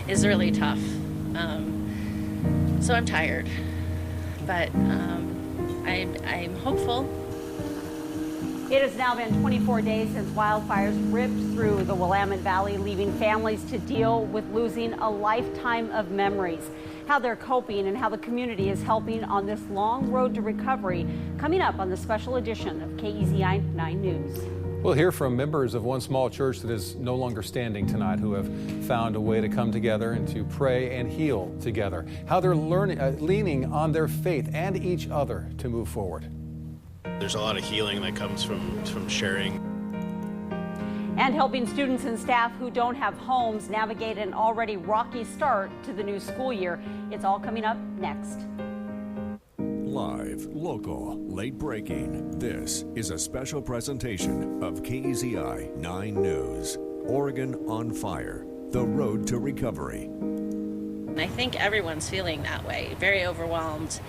is really tough. So I'm tired, but I'm hopeful. It has now been 24 days since wildfires ripped through the Willamette Valley, leaving families to deal with losing a lifetime of memories. How they're coping and how the community is helping on this long road to recovery, coming up on the special edition of KEZI 9 News. We'll hear from members of one small church that is no longer standing tonight who have found a way to come together and to pray and heal together. How they're leaning on their faith and each other to move forward. There's a lot of healing that comes from sharing. And helping students and staff who don't have homes navigate an already rocky start to the new school year. It's all coming up next. Live, local, late breaking. This is a special presentation of KEZI 9 News. Oregon on fire. The road to recovery. I think everyone's feeling that way, very overwhelmed.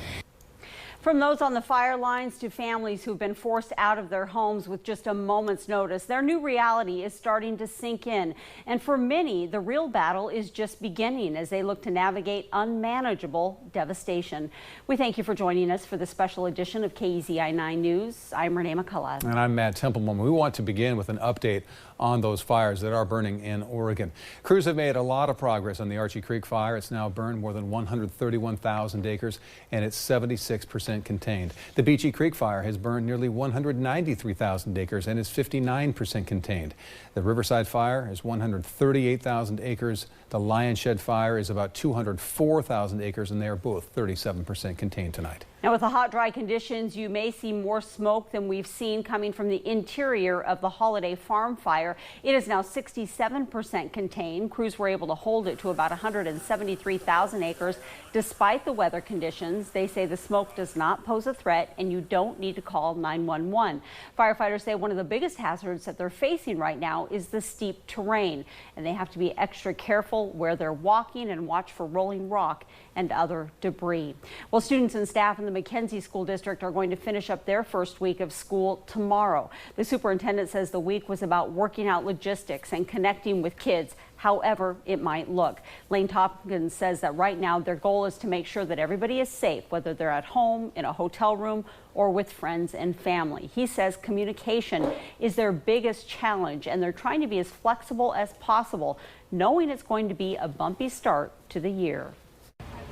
From those on the fire lines to families who've been forced out of their homes with just a moment's notice, their new reality is starting to sink in. And for many, the real battle is just beginning as they look to navigate unmanageable devastation. We thank you for joining us for the special edition of KEZI 9 News. I'm Renee McCullough. And I'm Matt Templeman. We want to begin with an update on those fires that are burning in Oregon. Crews have made a lot of progress on the Archie Creek fire. It's now burned more than 131,000 acres and it's 76% contained. The Beachy Creek fire has burned nearly 193,000 acres and is 59% contained. The Riverside fire is 138,000 acres. The Lion Shed fire is about 204,000 acres and they are both 37% contained tonight. Now, with the hot, dry conditions, you may see more smoke than we've seen coming from the interior of the Holiday Farm fire. It is now 67% contained. Crews were able to hold it to about 173,000 acres. Despite the weather conditions, they say the smoke does not pose a threat and you don't need to call 911. Firefighters say one of the biggest hazards that they're facing right now is the steep terrain, and they have to be extra careful where they're walking and watch for rolling rock and other debris. Well, students and staff in the McKenzie School District are going to finish up their first week of school tomorrow. The superintendent says the week was about working out logistics and connecting with kids, however it might look. Lane Tompkins says that right now their goal is to make sure that everybody is safe, whether they're at home, in a hotel room, or with friends and family. He says communication is their biggest challenge, and they're trying to be as flexible as possible, knowing it's going to be a bumpy start to the year.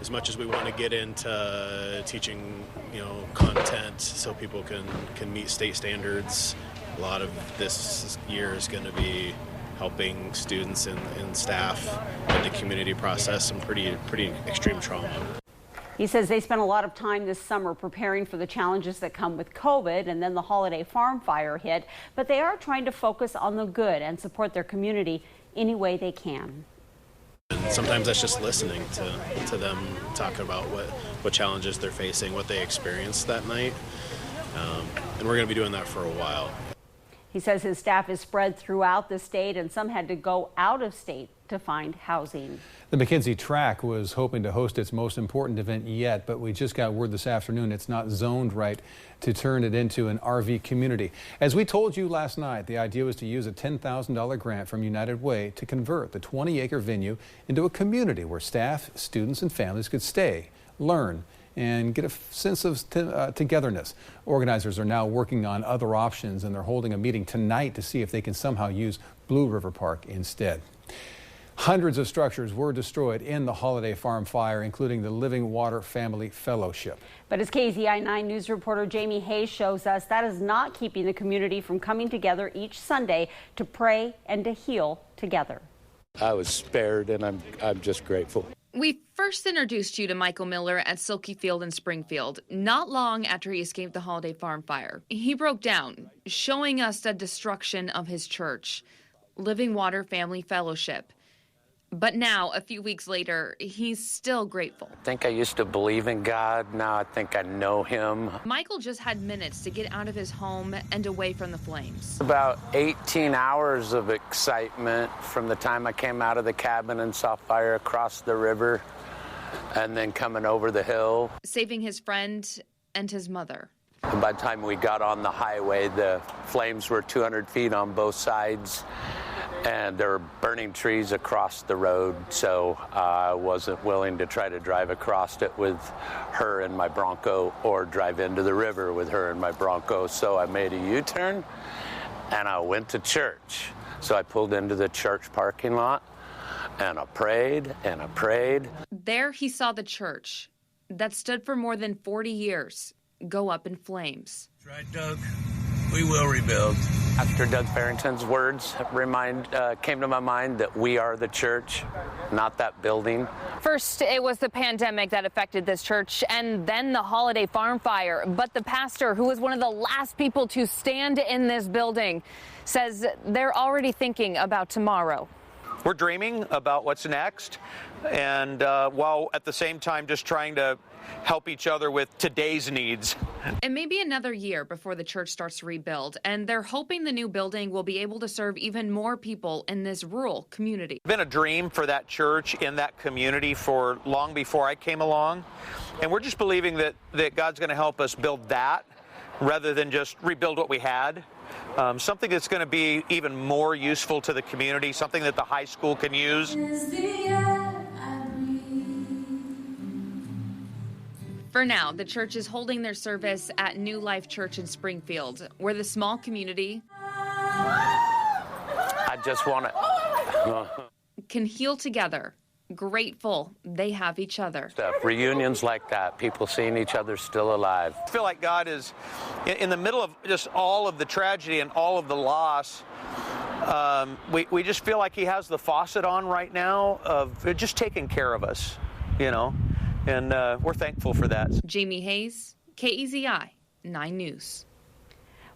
As much as we want to get into teaching, content so people can meet state standards, a lot of this year is going to be helping students and staff in the community process some pretty extreme trauma. He says they spent a lot of time this summer preparing for the challenges that come with COVID, and then the Holiday Farm fire hit, but they are trying to focus on the good and support their community any way they can. And sometimes that's just listening to them talk about what challenges they're facing, what they experienced that night, and we're going to be doing that for a while. He says his staff is spread throughout the state and some had to go out of state to find housing. The McKenzie Track was hoping to host its most important event yet, but we just got word this afternoon it's not zoned right to turn it into an RV community. As we told you last night, the idea was to use a $10,000 grant from United Way to convert the 20-acre venue into a community where staff, students, and families could stay, learn, and get a sense of togetherness. Organizers are now working on other options, and they're holding a meeting tonight to see if they can somehow use Blue River Park instead. Hundreds of structures were destroyed in the Holiday Farm fire, including the Living Water Family Fellowship. But as KEZI 9 News reporter Jamie Hayes shows us, that is not keeping the community from coming together each Sunday to pray and to heal together. I was spared, and I'm just grateful. We first introduced you to Michael Miller at Silky Field in Springfield, not long after he escaped the Holiday Farm fire. He broke down, showing us the destruction of his church, Living Water Family Fellowship. But now, a few weeks later, he's still grateful. I think I used to believe in God. Now I think I know him. Michael just had minutes to get out of his home and away from the flames. About 18 hours of excitement from the time I came out of the cabin and saw fire across the river and then coming over the hill. Saving his friend and his mother. And by the time we got on the highway, the flames were 200 feet on both sides. And there were burning trees across the road, so I wasn't willing to try to drive across it with her and my Bronco or drive into the river with her and my Bronco. So I made a U-turn and I went to church. So I pulled into the church parking lot and I prayed and I prayed. There he saw the church that stood for more than 40 years go up in flames. That's right, Doug. We will rebuild. After Doug Farrington's words came to my mind that we are the church, not that building. First, it was the pandemic that affected this church, and then the Holiday Farm Fire. But the pastor, who was one of the last people to stand in this building, says they're already thinking about tomorrow. We're dreaming about what's next, and while at the same time just trying to help each other with today's needs. It may be another year before the church starts to rebuild, and they're hoping the new building will be able to serve even more people in this rural community. It's been a dream for that church in that community for long before I came along, and we're just believing that God's going to help us build that rather than just rebuild what we had. Something that's going to be even more useful to the community, something that the high school can use. For now, the church is holding their service at New Life Church in Springfield, where the small community I just want to can heal together, grateful they have each other. reunions like that, people seeing each other still alive. I feel like God is in the middle of just all of the tragedy and all of the loss. We just feel like he has the faucet on right now of just taking care of us, you know, and we're thankful for that. Jamie Hayes, KEZI 9 News.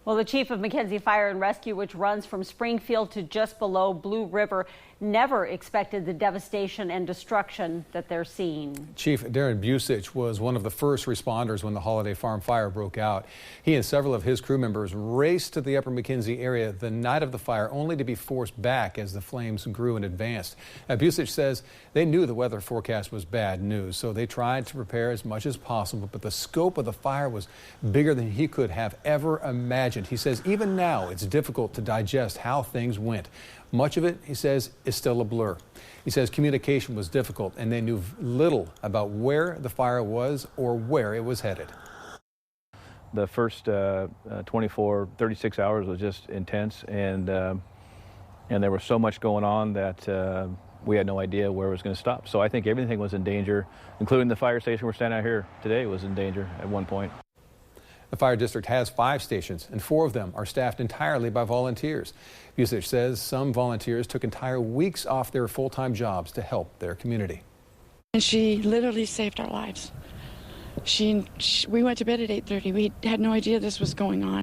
Well, the chief of McKenzie Fire and Rescue, which runs from Springfield to just below Blue River, never expected the devastation and destruction that they're seeing. Chief Darren Busich was one of the first responders when the Holiday Farm fire broke out. He and several of his crew members raced to the Upper McKenzie area the night of the fire, only to be forced back as the flames grew and advanced. Busich says they knew the weather forecast was bad news, so they tried to prepare as much as possible, but the scope of the fire was bigger than he could have ever imagined. He says even now it's difficult to digest how things went. Much of it, he says, is still a blur. He says communication was difficult and they knew little about where the fire was or where it was headed. The first 36 hours was just intense, and there was so much going on that we had no idea where it was going to stop. So I think everything was in danger, including the fire station we're standing out here today was in danger at one point. The fire district has 5 stations, and 4 of them are staffed entirely by volunteers. Busich says some volunteers took entire weeks off their full-time jobs to help their community. And she literally saved our lives. We went to bed at 8:30. We had no idea this was going on.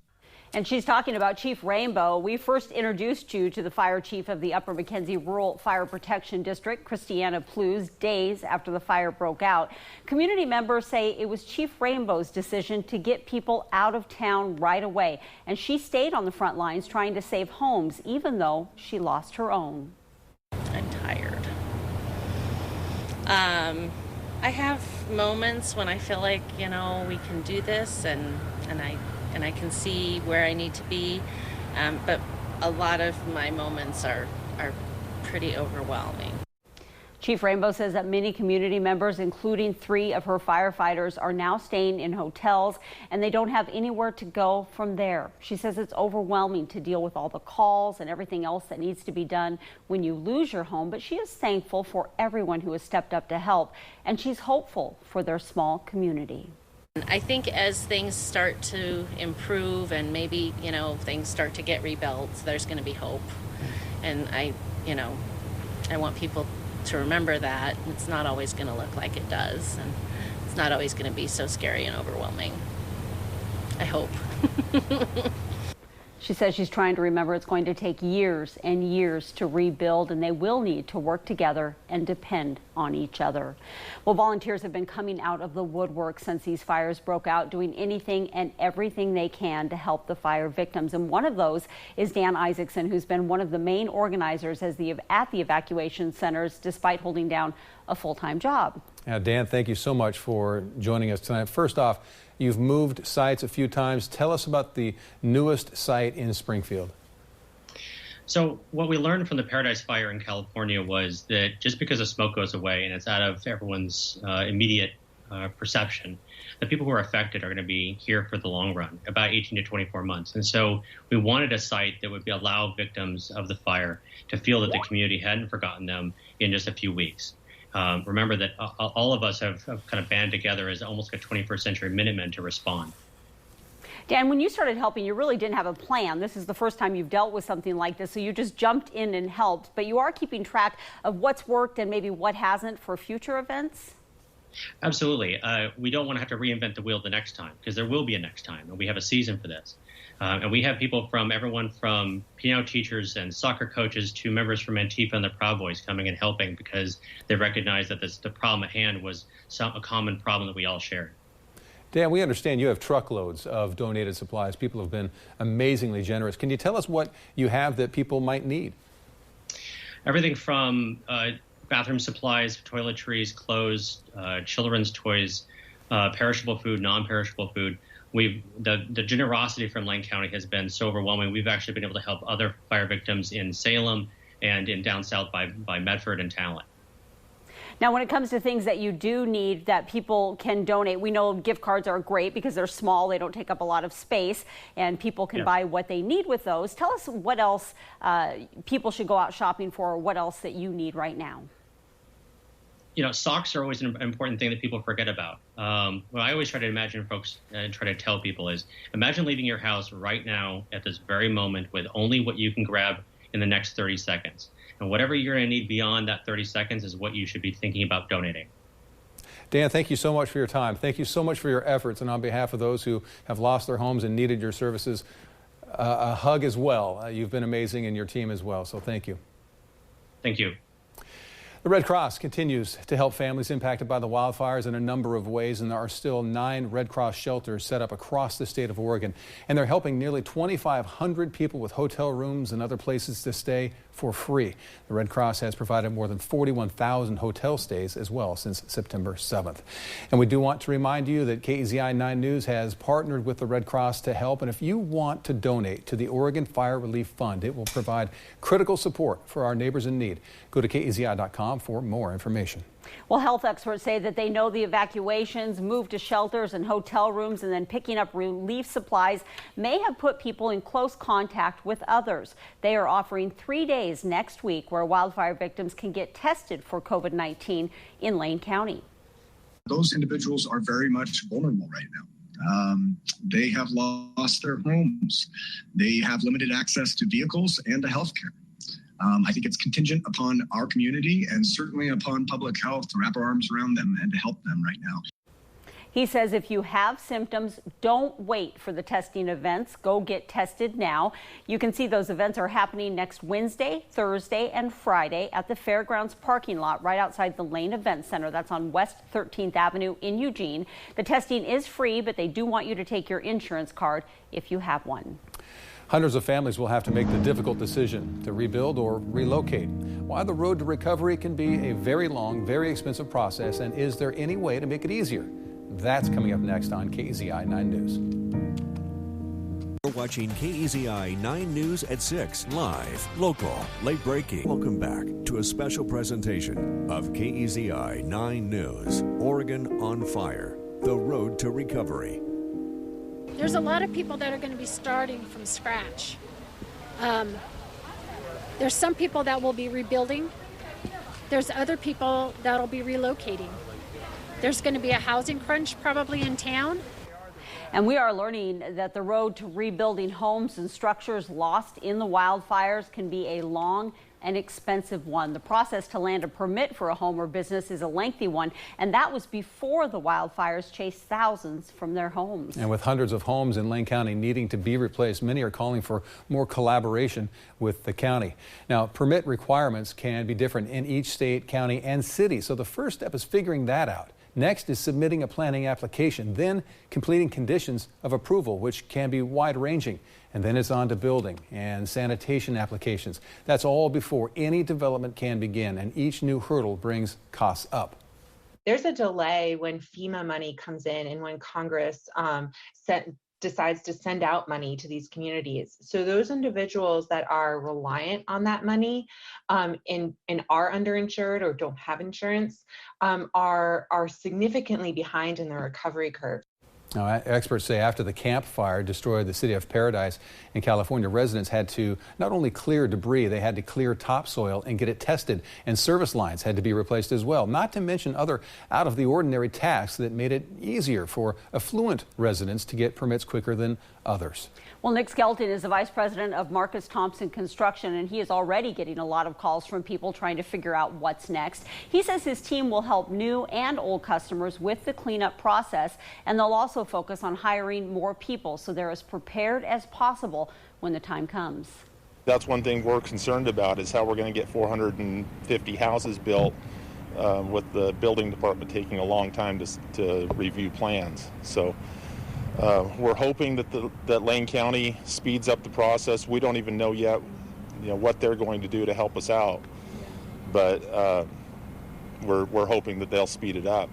And she's talking about Chief Rainbow. We first introduced you to the fire chief of the Upper McKenzie Rural Fire Protection District, Christiana Plews, days after the fire broke out. Community members say it was Chief Rainbow's decision to get people out of town right away. And she stayed on the front lines trying to save homes, even though she lost her own. I'm tired. I have moments when I feel like, you know, we can do this and I can see where I need to be, but a lot of my moments are pretty overwhelming. Chief Rainbow says that many community members, including 3 of her firefighters, are now staying in hotels and they don't have anywhere to go from there. She says it's overwhelming to deal with all the calls and everything else that needs to be done when you lose your home, but she is thankful for everyone who has stepped up to help, and she's hopeful for their small community. I think as things start to improve and maybe, you know, things start to get rebuilt, there's going to be hope. And I want people to remember that it's not always going to look like it does, and it's not always going to be so scary and overwhelming. I hope. She says she's trying to remember it's going to take years and years to rebuild, and they will need to work together and depend on each other. Well, volunteers have been coming out of the woodwork since these fires broke out, doing anything and everything they can to help the fire victims. And one of those is Dan Isaacson, who's been one of the main organizers at the evacuation centers, despite holding down a full-time job. Now, Dan, thank you so much for joining us tonight. First off, you've moved sites a few times. Tell us about the newest site in Springfield. So what we learned from the Paradise Fire in California was that just because the smoke goes away and it's out of everyone's immediate perception, the people who are affected are going to be here for the long run, about 18 to 24 months. And so we wanted a site that would allow victims of the fire to feel that the community hadn't forgotten them in just a few weeks. Remember that all of us have kind of banded together as almost like a 21st century Minutemen to respond. Dan, when you started helping, you really didn't have a plan. This is the first time you've dealt with something like this, so you just jumped in and helped. But you are keeping track of what's worked and maybe what hasn't for future events? Absolutely. We don't want to have to reinvent the wheel the next time, because there will be a next time, and we have a season for this. And we have people from everyone from piano teachers and soccer coaches to members from Antifa and the Proud Boys coming and helping because they recognize that the problem at hand was a common problem that we all shared. Dan, we understand you have truckloads of donated supplies. People have been amazingly generous. Can you tell us what you have that people might need? Everything from bathroom supplies, toiletries, clothes, children's toys, perishable food, non-perishable food. The generosity from Lane County has been so overwhelming. We've actually been able to help other fire victims in Salem and in down south by Medford and Talent. Now, when it comes to things that you do need that people can donate, we know gift cards are great because they're small, they don't take up a lot of space, and people can buy what they need with those. Tell us what else people should go out shopping for, or what else that you need right now. You know, socks are always an important thing that people forget about. What I always try to imagine folks and try to tell people is, imagine leaving your house right now at this very moment with only what you can grab in the next 30 seconds. And whatever you're going to need beyond that 30 seconds is what you should be thinking about donating. Dan, thank you so much for your time. Thank you so much for your efforts. And on behalf of those who have lost their homes and needed your services, a hug as well. You've been amazing, and your team as well. So thank you. Thank you. The Red Cross continues to help families impacted by the wildfires in a number of ways, and there are still 9 Red Cross shelters set up across the state of Oregon. And they're helping nearly 2,500 people with hotel rooms and other places to stay for free. The Red Cross has provided more than 41,000 hotel stays as well since September 7th. And we do want to remind you that KEZI 9 News has partnered with the Red Cross to help. And if you want to donate to the Oregon Fire Relief Fund, it will provide critical support for our neighbors in need. Go to KEZI.com for more information. Well, health experts say that they know the evacuations, move to shelters and hotel rooms, and then picking up relief supplies may have put people in close contact with others. They are offering 3 days next week where wildfire victims can get tested for COVID-19 in Lane County. Those individuals are very much vulnerable right now. They have lost their homes. They have limited access to vehicles and to health care. I think it's contingent upon our community and certainly upon public health to wrap our arms around them and to help them right now. He says if you have symptoms, don't wait for the testing events. Go get tested now. You can see those events are happening next Wednesday, Thursday, and Friday at the Fairgrounds parking lot right outside the Lane Event Center. That's on West 13th Avenue in Eugene. The testing is free, but they do want you to take your insurance card if you have one. Hundreds of families will have to make the difficult decision to rebuild or relocate. Why the road to recovery can be a very long, very expensive process, and is there any way to make it easier? That's coming up next on KEZI 9 News. You're watching KEZI 9 News at 6, live, local, late breaking. Welcome back to a special presentation of KEZI 9 News, Oregon on Fire, the road to recovery. There's a lot of people that are going to be starting from scratch. There's some people that will be rebuilding. There's other people that'll be relocating. There's going to be a housing crunch probably in town. And we are learning that the road to rebuilding homes and structures lost in the wildfires can be a long and expensive one. The process to land a permit for a home or business is a lengthy one, and that was before the wildfires chased thousands from their homes. And with hundreds of homes in Lane County needing to be replaced, many are calling for more collaboration with the county. Now, permit requirements can be different in each state, county, and city, so the first step is figuring that out. Next is submitting a planning application, then completing conditions of approval, which can be wide-ranging. And then it's on to building and sanitation applications. That's all before any development can begin, and each new hurdle brings costs up. There's a delay when FEMA money comes in and when Congress decides to send out money to these communities. So those individuals that are reliant on that money and are underinsured or don't have insurance are significantly behind in the recovery curve. Now, experts say after the Camp Fire destroyed the city of Paradise in California, residents had to not only clear debris, they had to clear topsoil and get it tested, and service lines had to be replaced as well, not to mention other out-of-the-ordinary tasks that made it easier for affluent residents to get permits quicker than others. Well, Nick Skelton is the vice president of Marcus Thompson Construction, and he is already getting a lot of calls from people trying to figure out what's next. He says his team will help new and old customers with the cleanup process, and they'll also focus on hiring more people so they're as prepared as possible when the time comes. That's one thing we're concerned about, is how we're going to get 450 houses built with the building department taking a long time to review plans. So we're hoping that Lane County speeds up the process. We don't even know yet, what they're going to do to help us out, but we're hoping that they'll speed it up.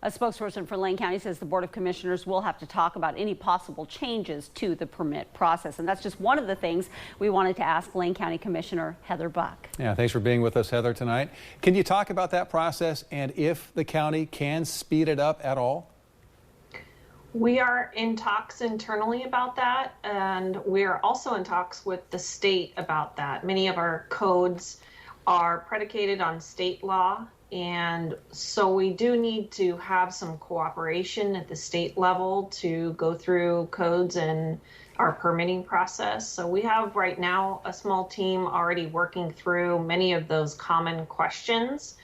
A spokesperson for Lane County says the Board of Commissioners will have to talk about any possible changes to the permit process. And that's just one of the things we wanted to ask Lane County Commissioner Heather Buck. Yeah, thanks for being with us, Heather, tonight. Can you talk about that process and if the county can speed it up at all? We are in talks internally about that, and we are also in talks with the state about that. Many of our codes are predicated on state law, and so we do need to have some cooperation at the state level to go through codes and our permitting process. So we have right now a small team already working through many of those common questions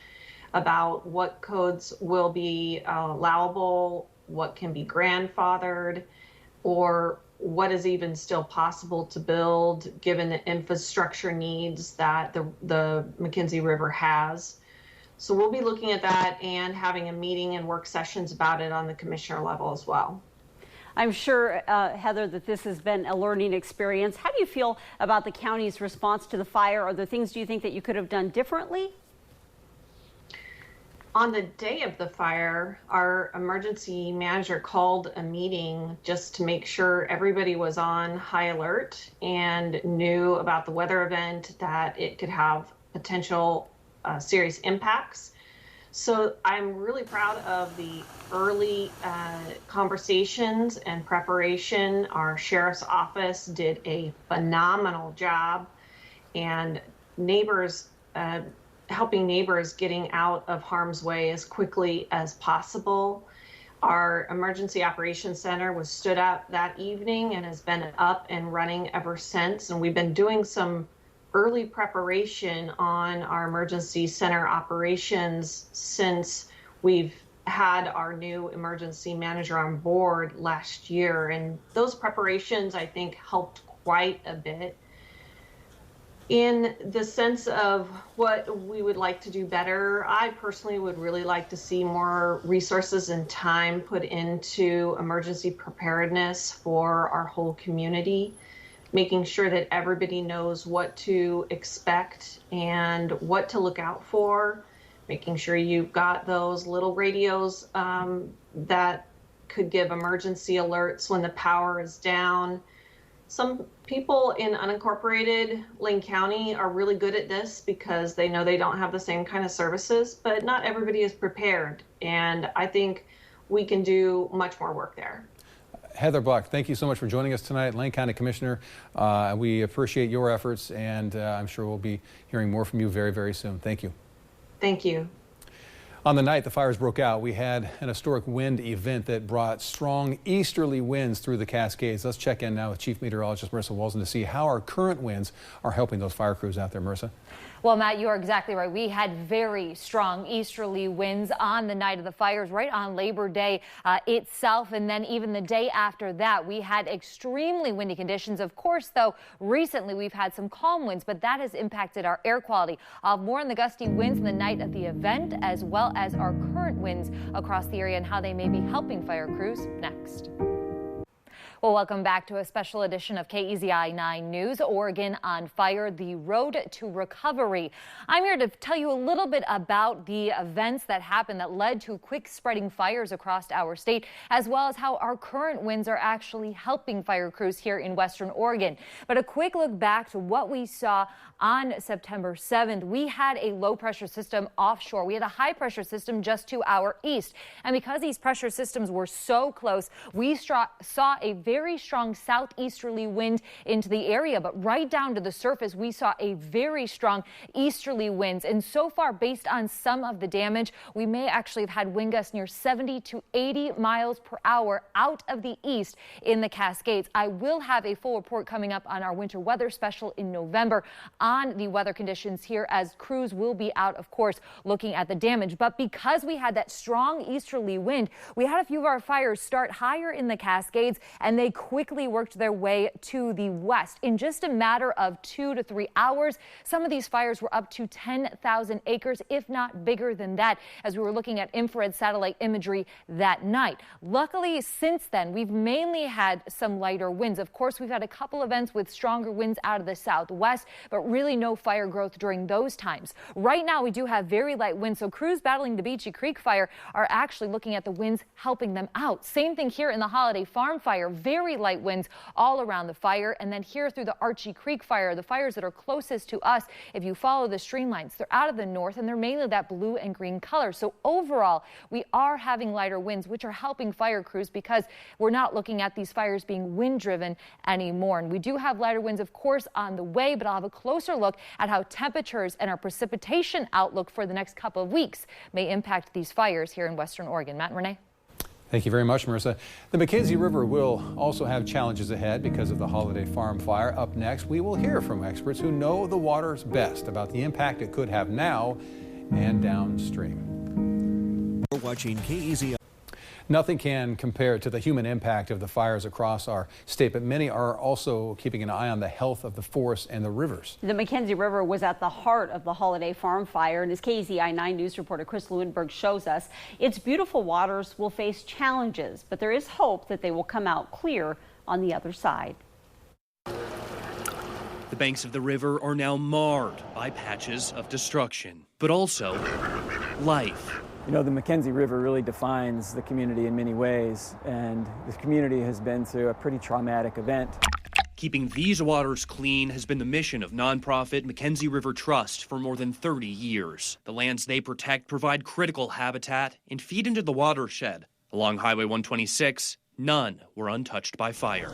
about what codes will be allowable, what can be grandfathered, or what is even still possible to build given the infrastructure needs that the McKenzie River has. So we'll be looking at that and having a meeting and work sessions about it on the commissioner level as well. I'm sure, Heather, that this has been a learning experience. How do you feel about the county's response to the fire? Are there things do you think that you could have done differently? On the day of the fire, our emergency manager called a meeting just to make sure everybody was on high alert and knew about the weather event, that it could have potential serious impacts. So I'm really proud of the early conversations and preparation. Our sheriff's office did a phenomenal job, and neighbors, helping neighbors getting out of harm's way as quickly as possible. Our emergency operations center was stood up that evening and has been up and running ever since. And we've been doing some early preparation on our emergency center operations since we've had our new emergency manager on board last year. And those preparations, I think, helped quite a bit. In the sense of what we would like to do better, I personally would really like to see more resources and time put into emergency preparedness for our whole community, making sure that everybody knows what to expect and what to look out for, making sure you've got those little radios that could give emergency alerts when the power is down. Some people in unincorporated Lane County are really good at this because they know they don't have the same kind of services, but not everybody is prepared. And I think we can do much more work there. Heather Buck, thank you so much for joining us tonight, Lane County Commissioner. We appreciate your efforts, and I'm sure we'll be hearing more from you very, very soon. Thank you. Thank you. On the night the fires broke out, we had an historic wind event that brought strong easterly winds through the Cascades. Let's check in now with Chief Meteorologist Marissa Walson to see how our current winds are helping those fire crews out there. Marissa? Well, Matt, you are exactly right. We had very strong easterly winds on the night of the fires, right on Labor Day itself. And then even the day after that, we had extremely windy conditions. Of course, though, recently we've had some calm winds, but that has impacted our air quality. More on the gusty winds in the night of the event, as well as our current winds across the area and how they may be helping fire crews next. Well, welcome back to a special edition of KEZI 9 News, Oregon on Fire, the road to recovery. I'm here to tell you a little bit about the events that happened that led to quick spreading fires across our state, as well as how our current winds are actually helping fire crews here in Western Oregon. But a quick look back to what we saw on September 7th. We had a low pressure system offshore. We had a high pressure system just to our east. And because these pressure systems were so close, we saw a very strong southeasterly wind into the area, but right down to the surface, we saw a very strong easterly winds. And so far, based on some of the damage, we may actually have had wind gusts near 70 to 80 miles per hour out of the east in the Cascades. I will have a full report coming up on our winter weather special in November on the weather conditions here, as crews will be out, of course, looking at the damage. But because we had that strong easterly wind, we had a few of our fires start higher in the Cascades, and they quickly worked their way to the west. In just a matter of 2 to 3 hours, some of these fires were up to 10,000 acres, if not bigger than that, as we were looking at infrared satellite imagery that night. Luckily, since then, we've mainly had some lighter winds. Of course, we've had a couple events with stronger winds out of the southwest, but really no fire growth during those times. Right now, we do have very light winds, so crews battling the Beachy Creek fire are actually looking at the winds helping them out. Same thing here in the Holiday Farm fire, very light winds all around the fire. And then here through the Archie Creek fire, the fires that are closest to us, if you follow the streamlines, they're out of the north and they're mainly that blue and green color. So overall, we are having lighter winds, which are helping fire crews because we're not looking at these fires being wind driven anymore. And we do have lighter winds, of course, on the way, but I'll have a closer look at how temperatures and our precipitation outlook for the next couple of weeks may impact these fires here in Western Oregon. Matt and Renee. Thank you very much, Marissa. The McKenzie River will also have challenges ahead because of the Holiday Farm fire. Up next, we will hear from experts who know the waters best about the impact it could have now and downstream. We're watching KEZI. Nothing can compare to the human impact of the fires across our state, but many are also keeping an eye on the health of the forests and the rivers. The McKenzie River was at the heart of the Holiday Farm fire, and as KEZI 9 News reporter Chris Lewinberg shows us, its beautiful waters will face challenges, but there is hope that they will come out clear on the other side. The banks of the river are now marred by patches of destruction, but also life. You know, the McKenzie River really defines the community in many ways, and the community has been through a pretty traumatic event. Keeping these waters clean has been the mission of nonprofit McKenzie River Trust for more than 30 years. The lands they protect provide critical habitat and feed into the watershed. Along Highway 126, none were untouched by fire.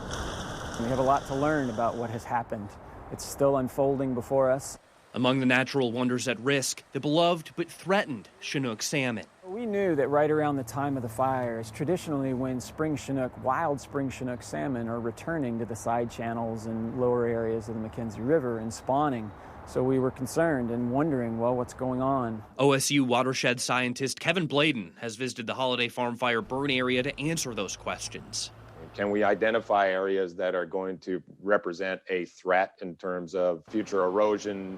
We have a lot to learn about what has happened. It's still unfolding before us. Among the natural wonders at risk, the beloved but threatened Chinook salmon. We knew that right around the time of the fires, traditionally when spring Chinook, wild spring Chinook salmon are returning to the side channels and lower areas of the McKenzie River and spawning. So we were concerned and wondering, well, what's going on? OSU watershed scientist Kevin Bladen has visited the Holiday Farm fire burn area to answer those questions. Can we identify areas that are going to represent a threat in terms of future erosion,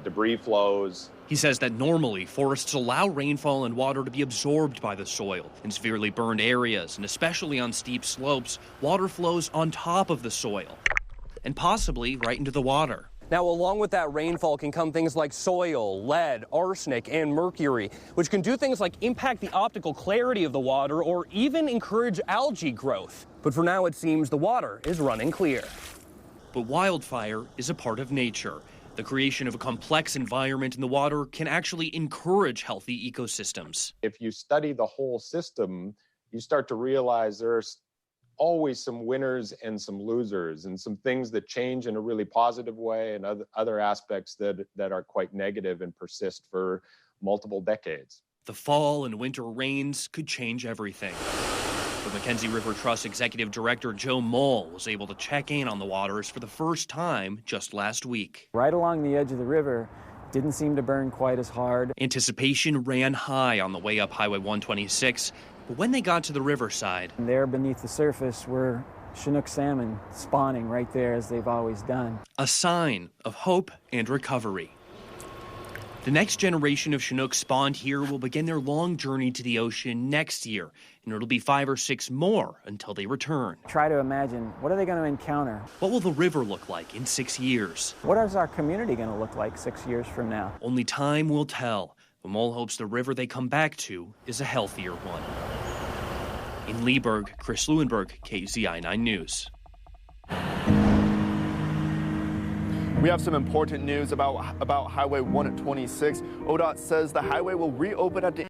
debris flows? He says that normally forests allow rainfall and water to be absorbed by the soil. In severely burned areas, and especially on steep slopes, water flows on top of the soil and possibly right into the water. Now, along with that rainfall can come things like soil, lead, arsenic, and mercury, which can do things like impact the optical clarity of the water or even encourage algae growth. But for now, it seems the water is running clear. But wildfire is a part of nature. The creation of a complex environment in the water can actually encourage healthy ecosystems. If you study the whole system, you start to realize there's always some winners and some losers, and some things that change in a really positive way and other aspects that are quite negative and persist for multiple decades. The fall and winter rains could change everything. The McKenzie River Trust Executive Director Joe Moll was able to check in on the waters for the first time just last week. Right along the edge of the river, didn't seem to burn quite as hard. Anticipation ran high on the way up Highway 126, but when they got to the riverside, and there beneath the surface were Chinook salmon spawning right there as they've always done. A sign of hope and recovery. The next generation of Chinooks spawned here will begin their long journey to the ocean next year, and it'll be 5 or 6 more until they return. Try to imagine, what are they going to encounter? What will the river look like in 6 years? What is our community going to look like 6 years from now? Only time will tell. But Mole hopes the river they come back to is a healthier one. In Leesburg, Chris Leuenberg, KZI 9 News. We have some important news about Highway 126. ODOT says the highway will reopen at the